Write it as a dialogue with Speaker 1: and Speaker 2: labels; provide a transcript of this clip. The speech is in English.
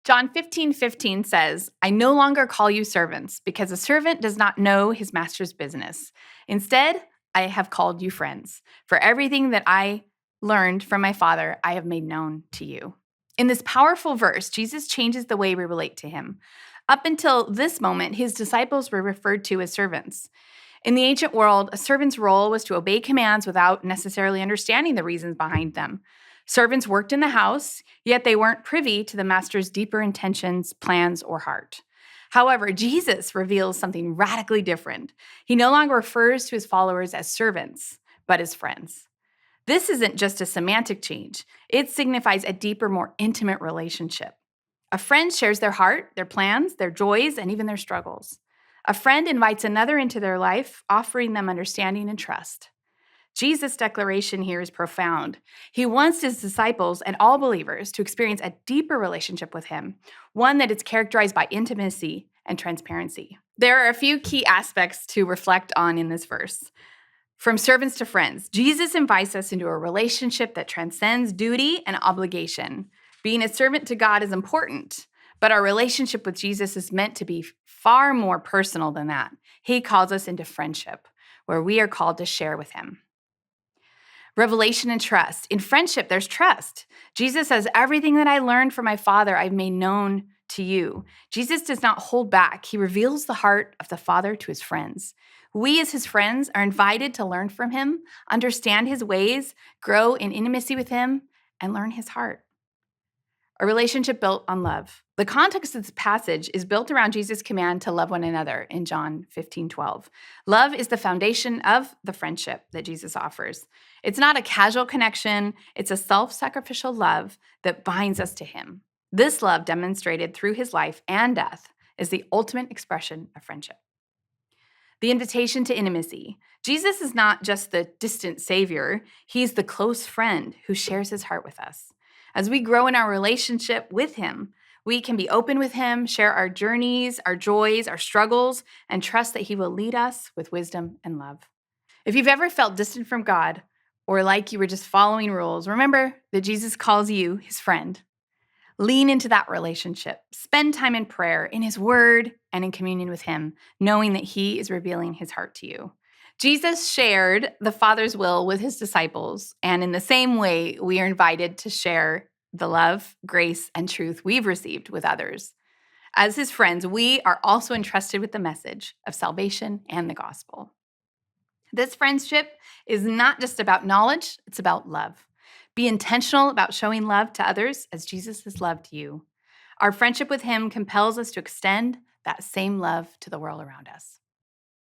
Speaker 1: John 15:15 says, I no longer call you servants because a servant does not know his master's business. Instead, I have called you friends. For everything that I learned from my Father, I have made known to you. In this powerful verse, Jesus changes the way we relate to him. Up until this moment, his disciples were referred to as servants. In the ancient world, a servant's role was to obey commands without necessarily understanding the reasons behind them. Servants worked in the house, yet they weren't privy to the master's deeper intentions, plans, or heart. However, Jesus reveals something radically different. He no longer refers to his followers as servants, but as friends. This isn't just a semantic change. It signifies a deeper, more intimate relationship. A friend shares their heart, their plans, their joys, and even their struggles. A friend invites another into their life, offering them understanding and trust. Jesus' declaration here is profound. He wants his disciples and all believers to experience a deeper relationship with him, one that is characterized by intimacy and transparency. There are a few key aspects to reflect on in this verse. From servants to friends, Jesus invites us into a relationship that transcends duty and obligation. Being a servant to God is important, but our relationship with Jesus is meant to be far more personal than that. He calls us into friendship, where we are called to share with him. Revelation and trust. In friendship, there's trust. Jesus says, everything that I learned from my Father, I've made known to you. Jesus does not hold back. He reveals the heart of the Father to his friends. We, as his friends, are invited to learn from him, understand his ways, grow in intimacy with him, and learn his heart. A relationship built on love. The context of this passage is built around Jesus' command to love one another in John 15:12. Love is the foundation of the friendship that Jesus offers. It's not a casual connection, it's a self-sacrificial love that binds us to him. This love, demonstrated through his life and death, is the ultimate expression of friendship. The invitation to intimacy. Jesus is not just the distant savior, he's the close friend who shares his heart with us. As we grow in our relationship with him, we can be open with him, share our journeys, our joys, our struggles, and trust that he will lead us with wisdom and love. If you've ever felt distant from God or like you were just following rules, remember that Jesus calls you his friend. Lean into that relationship. Spend time in prayer, in his word, and in communion with him, knowing that he is revealing his heart to you. Jesus shared the Father's will with his disciples, and in the same way, we are invited to share the love, grace, and truth we've received with others. As his friends, we are also entrusted with the message of salvation and the gospel. This friendship is not just about knowledge, it's about love. Be intentional about showing love to others as Jesus has loved you. Our friendship with him compels us to extend that same love to the world around us.